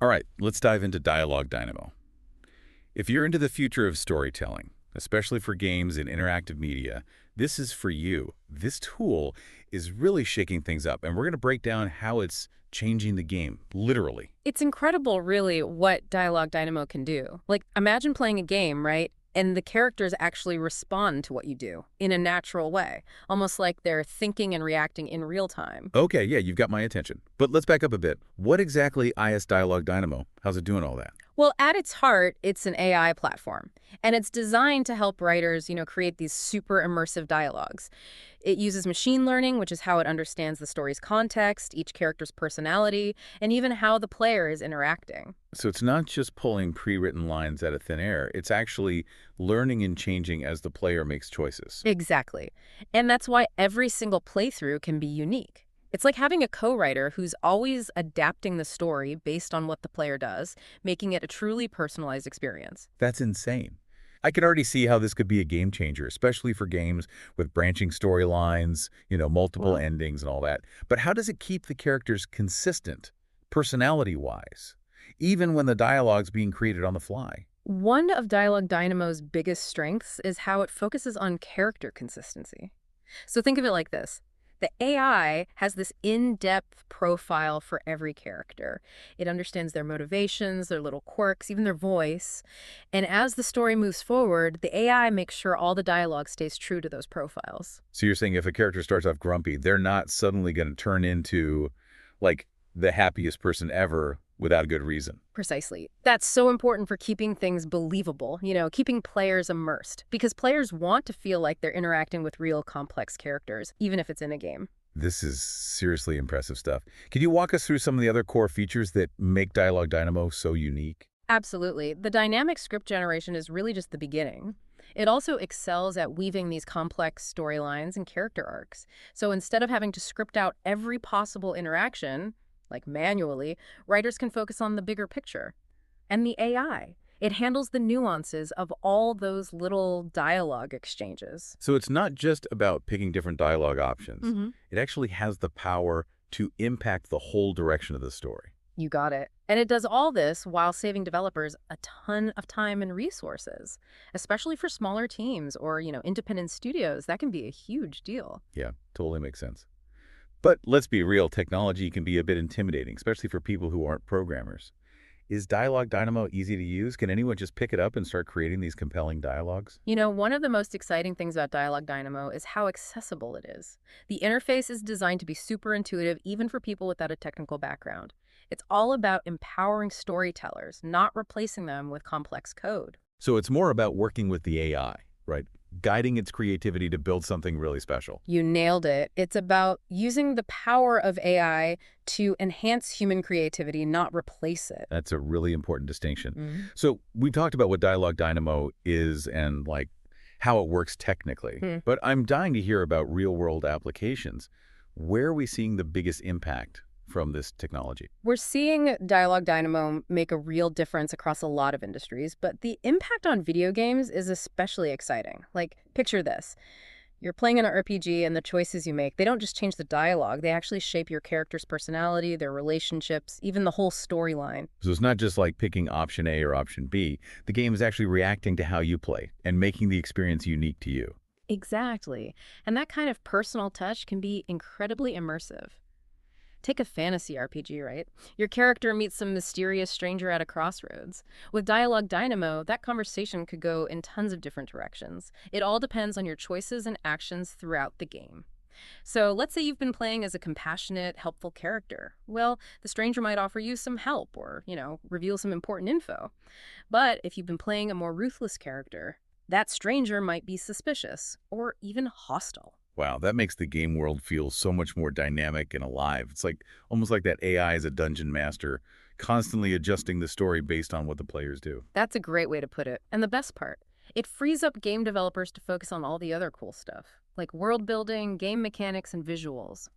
All right, let's dive into DialogueDynamo. If you're into the future of storytelling, especially for games and interactive media, this is for you. This tool is really shaking things up, and we're going to break down how it's changing the game, literally. It's incredible, really, what Dialogue Dynamo can do. Like, imagine playing a game, right? And the characters actually respond to what you do in a natural way, almost like they're thinking and reacting in real time. Okay, yeah, you've got my attention. But let's back up a bit. What exactly is DialogueDynamo? How's it doing all that? Well, at its heart, it's an AI platform, and it's designed to help writers, create these super immersive dialogues. It uses machine learning, which is how it understands the story's context, each character's personality, and even how the player is interacting. So it's not just pulling pre-written lines out of thin air. It's actually learning and changing as the player makes choices. Exactly. And that's why every single playthrough can be unique. It's like having a co-writer who's always adapting the story based on what the player does, making it a truly personalized experience. That's insane. I could already see how this could be a game changer, especially for games with branching storylines, multiple Well, endings and all that. But how does it keep the characters consistent, personality-wise, even when the dialogue's being created on the fly? one of Dialogue Dynamo's biggest strengths is how it focuses on character consistency. So think of it like this. The AI has this in-depth profile for every character. It understands their motivations, their little quirks, even their voice. And as the story moves forward, the AI makes sure all the dialogue stays true to those profiles. So you're saying if a character starts off grumpy, they're not suddenly going to turn into, like, the happiest person ever without a good reason. Precisely. That's so important for keeping things believable, keeping players immersed. Because players want to feel like they're interacting with real complex characters, even if it's in a game. This is seriously impressive stuff. Can you walk us through some of the other core features that make DialogueDynamo so unique? Absolutely. The dynamic script generation is really just the beginning. It also excels at weaving these complex storylines and character arcs. So instead of having to script out every possible interaction, like manually, writers can focus on the bigger picture. And the AI, it handles the nuances of all those little dialogue exchanges. So it's not just about picking different dialogue options. hmm It actually has the power to impact the whole direction of the story. You got it. And it does all this while saving developers a ton of time and resources, especially for smaller teams or, independent studios. That can be a huge deal. Yeah, totally makes sense. But let's be real, technology can be a bit intimidating, especially for people who aren't programmers. Is DialogueDynamo easy to use? Can anyone just pick it up and start creating these compelling dialogues? One of the most exciting things about Dialogue Dynamo is how accessible it is. The interface is designed to be super intuitive even for people without a technical background. It's all about empowering storytellers, not replacing them with complex code. So it's more about working with the AI, right? Guiding its creativity to build something really special. You nailed it. It's about using the power of AI to enhance human creativity, not replace it. That's a really important distinction. Mhm. So we talked about what DialogueDynamo is and like how it works technically, Hmm. but I'm dying to hear about real-world applications. Where are we seeing the biggest impact from this technology? We're seeing Dialogue Dynamo make a real difference across a lot of industries, but the impact on video games is especially exciting. Like, picture this. You're playing an RPG and the choices you make, they don't just change the dialogue, they actually shape your character's personality, their relationships, even the whole storyline. So it's not just like picking option A or option B. The game is actually reacting to how you play and making the experience unique to you. Exactly. And that kind of personal touch can be incredibly immersive. Take a fantasy RPG, right? Your character meets some mysterious stranger at a crossroads. With Dialogue Dynamo, that conversation could go in tons of different directions. It all depends on your choices and actions throughout the game. So let's say you've been playing as a compassionate, helpful character. Well, the stranger might offer you some help or, reveal some important info. But if you've been playing a more ruthless character, that stranger might be suspicious or even hostile. Wow, that makes the game world feel so much more dynamic and alive. It's like almost like that AI is a dungeon master, constantly adjusting the story based on what the players do. That's a great way to put it. And the best part, it frees up game developers to focus on all the other cool stuff, like world building, game mechanics, and visuals.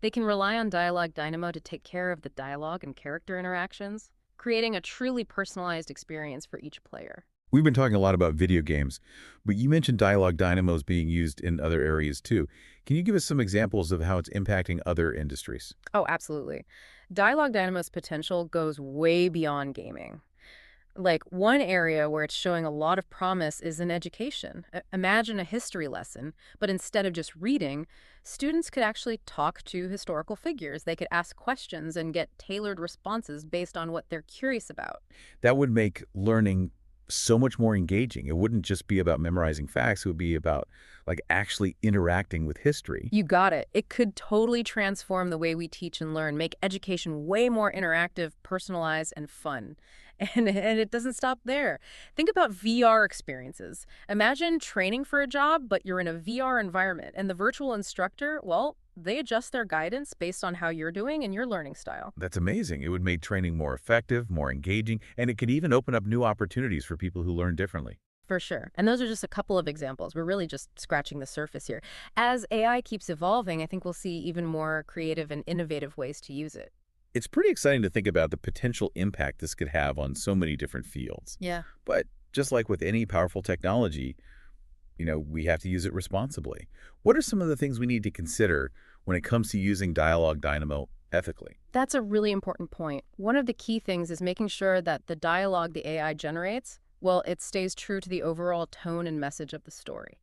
They can rely on Dialogue Dynamo to take care of the dialogue and character interactions, creating a truly personalized experience for each player. We've been talking a lot about video games, but you mentioned Dialogue Dynamos being used in other areas too. Can you give us some examples of how it's impacting other industries? Oh, absolutely. Dialogue Dynamo's potential goes way beyond gaming. Like, one area where it's showing a lot of promise is in education. Imagine a history lesson, but instead of just reading, students could actually talk to historical figures. They could ask questions and get tailored responses based on what they're curious about. That would make learning so much more engaging. It wouldn't just be about memorizing facts. It would be about like actually interacting with history. You got it. It could totally transform the way we teach and learn, make education way more interactive, personalized, and fun. And it doesn't stop there. Think about VR experiences. Imagine training for a job, but you're in a VR environment, and the virtual instructor, well, they adjust their guidance based on how you're doing and your learning style. That's amazing. It would make training more effective, more engaging, and it could even open up new opportunities for people who learn differently. For sure. And those are just a couple of examples. We're really just scratching the surface here. As AI keeps evolving, I think we'll see even more creative and innovative ways to use it. It's pretty exciting to think about the potential impact this could have on so many different fields. Yeah. But just like with any powerful technology, we have to use it responsibly. What are some of the things we need to consider when it comes to using Dialogue Dynamo ethically? That's a really important point. One of the key things is making sure that the dialogue the AI generates, well, it stays true to the overall tone and message of the story.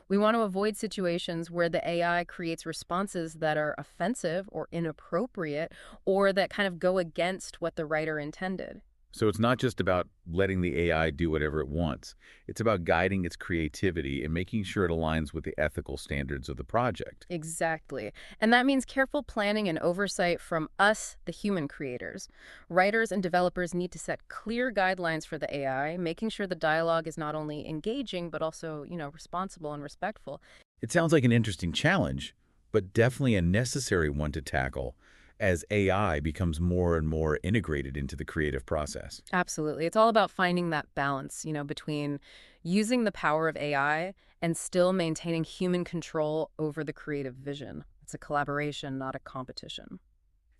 We want to avoid situations where the AI creates responses that are offensive or inappropriate or that kind of go against what the writer intended. So it's not just about letting the AI do whatever it wants. It's about guiding its creativity and making sure it aligns with the ethical standards of the project. Exactly. And that means careful planning and oversight from us, the human creators. Writers and developers need to set clear guidelines for the AI, making sure the dialogue is not only engaging, but also, responsible and respectful. It sounds like an interesting challenge, but definitely a necessary one to tackle as AI becomes more and more integrated into the creative process. Absolutely. It's all about finding that balance, between using the power of AI and still maintaining human control over the creative vision. It's a collaboration, not a competition.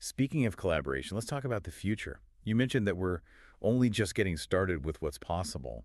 Speaking of collaboration, let's talk about the future. You mentioned that we're only just getting started with what's possible.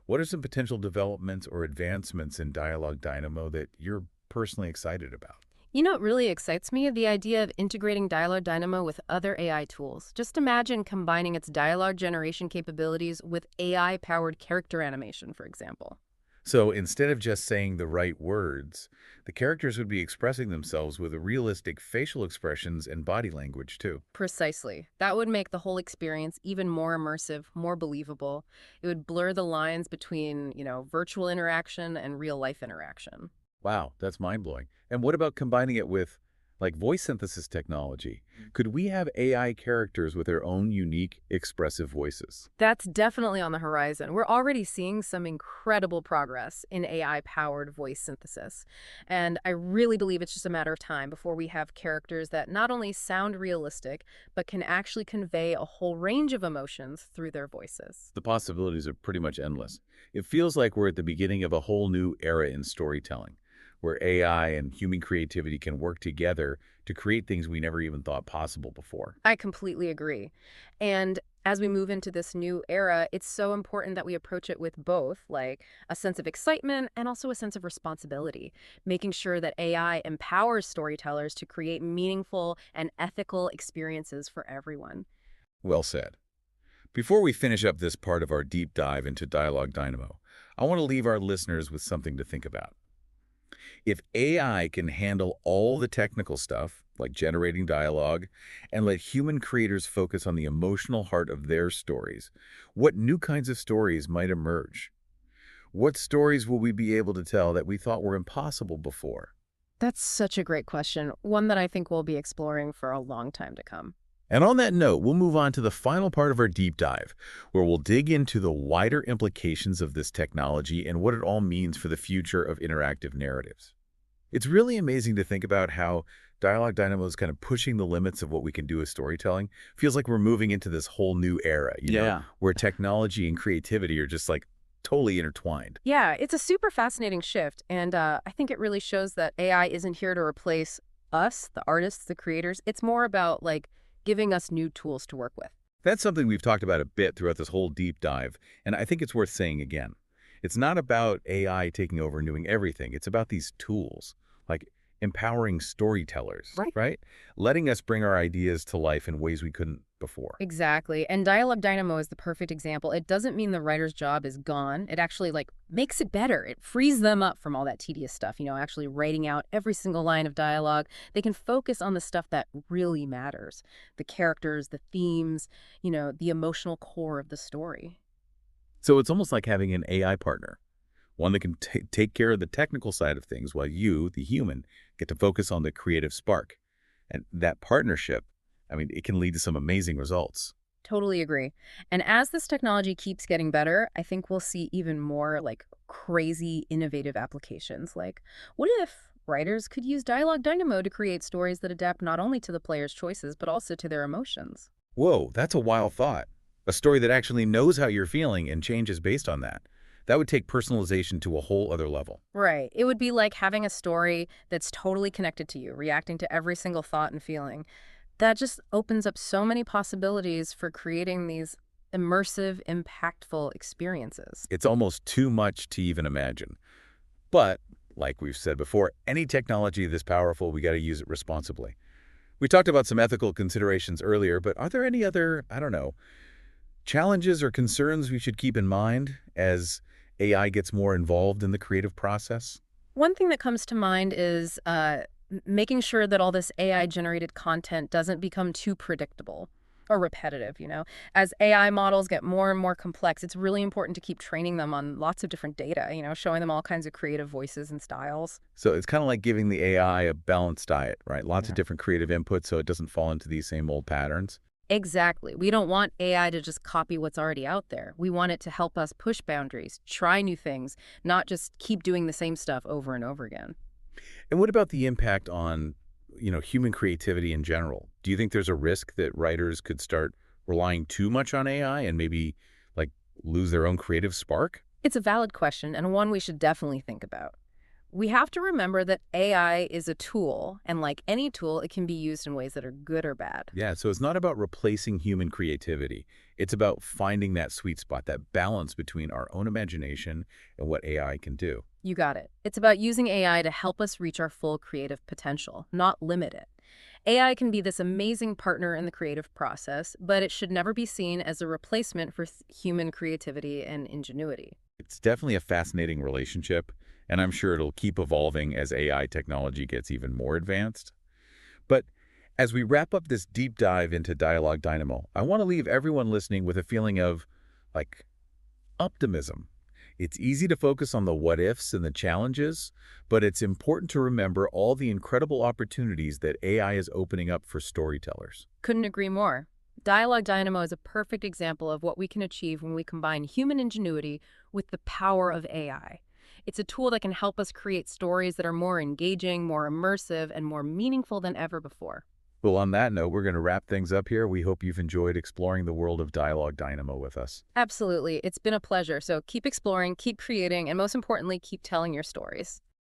What are some potential developments or advancements in Dialogue Dynamo that you're personally excited about? What really excites me? The idea of integrating DialogueDynamo with other AI tools. Just imagine combining its dialogue generation capabilities with AI-powered character animation, for example. So instead of just saying the right words, the characters would be expressing themselves with realistic facial expressions and body language, too. Precisely. That would make the whole experience even more immersive, more believable. It would blur the lines between, virtual interaction and real-life interaction. Wow, that's mind-blowing. And what about combining it with, like, voice synthesis technology? Could we have AI characters with their own unique, expressive voices? That's definitely on the horizon. We're already seeing some incredible progress in AI-powered voice synthesis. And I really believe it's just a matter of time before we have characters that not only sound realistic, but can actually convey a whole range of emotions through their voices. The possibilities are pretty much endless. It feels like we're at the beginning of a whole new era in storytelling, where AI and human creativity can work together to create things we never even thought possible before. I completely agree. And as we move into this new era, it's so important that we approach it with both, like a sense of excitement and also a sense of responsibility, making sure that AI empowers storytellers to create meaningful and ethical experiences for everyone. Well said. Before we finish up this part of our deep dive into Dialogue Dynamo, I want to leave our listeners with something to think about. If AI can handle all the technical stuff, like generating dialogue, and let human creators focus on the emotional heart of their stories, what new kinds of stories might emerge? What stories will we be able to tell that we thought were impossible before? That's such a great question, one that I think we'll be exploring for a long time to come. And on that note, we'll move on to the final part of our deep dive, where we'll dig into the wider implications of this technology and what it all means for the future of interactive narratives. It's really amazing to think about how Dialogue Dynamo is kind of pushing the limits of what we can do with storytelling. Feels like we're moving into this whole new era, where technology and creativity are just like totally intertwined. Yeah, it's a super fascinating shift, and I think it really shows that AI isn't here to replace us, the artists, the creators. It's more about, giving us new tools to work with. That's something we've talked about a bit throughout this whole deep dive, and I think it's worth saying again. It's not about AI taking over and doing everything. It's about these tools, like empowering storytellers, Right. right? Letting us bring our ideas to life in ways we couldn't before. Exactly. And Dialogue Dynamo is the perfect example. It doesn't mean the writer's job is gone. It actually makes it better. It frees them up from all that tedious stuff, actually writing out every single line of dialogue. They can focus on the stuff that really matters. The characters, the themes, the emotional core of the story. So it's almost like having an AI partner, one that can take care of the technical side of things while you, the human, get to focus on the creative spark. And that partnership, I mean, it can lead to some amazing results. Totally agree. And as this technology keeps getting better, I think we'll see even more crazy innovative applications. Like, what if writers could use Dialogue Dynamo to create stories that adapt not only to the player's choices, but also to their emotions? Whoa, that's a wild thought. A story that actually knows how you're feeling and changes based on that. That would take personalization to a whole other level. Right. It would be like having a story that's totally connected to you, reacting to every single thought and feeling. That just opens up so many possibilities for creating these immersive, impactful experiences. It's almost too much to even imagine. But, like we've said before, any technology this powerful, we got to use it responsibly. We talked about some ethical considerations earlier, but are there any other, I don't know, challenges or concerns we should keep in mind as AI gets more involved in the creative process? One thing that comes to mind is making sure that all this AI-generated content doesn't become too predictable or repetitive. As AI models get more and more complex, it's really important to keep training them on lots of different data, showing them all kinds of creative voices and styles. So it's kind of like giving the AI a balanced diet, right? Lots of Yeah. different creative input so it doesn't fall into these same old patterns. Exactly. We don't want AI to just copy what's already out there. We want it to help us push boundaries, try new things, not just keep doing the same stuff over and over again. And what about the impact on, human creativity in general? Do you think there's a risk that writers could start relying too much on AI and maybe like lose their own creative spark? It's a valid question and one we should definitely think about. We have to remember that AI is a tool, and like any tool, it can be used in ways that are good or bad. Yeah, so it's not about replacing human creativity. It's about finding that sweet spot, that balance between our own imagination and what AI can do. You got it. It's about using AI to help us reach our full creative potential, not limit it. AI can be this amazing partner in the creative process, but it should never be seen as a replacement for human creativity and ingenuity. It's definitely a fascinating relationship, and I'm sure it'll keep evolving as AI technology gets even more advanced. But as we wrap up this deep dive into Dialogue Dynamo, I want to leave everyone listening with a feeling of, like, optimism. It's easy to focus on the what-ifs and the challenges, but it's important to remember all the incredible opportunities that AI is opening up for storytellers. Couldn't agree more. Dialogue Dynamo is a perfect example of what we can achieve when we combine human ingenuity with the power of AI. It's a tool that can help us create stories that are more engaging, more immersive, and more meaningful than ever before. Well, on that note, we're going to wrap things up here. We hope you've enjoyed exploring the world of Dialogue Dynamo with us. Absolutely. It's been a pleasure. So keep exploring, keep creating, and most importantly, keep telling your stories.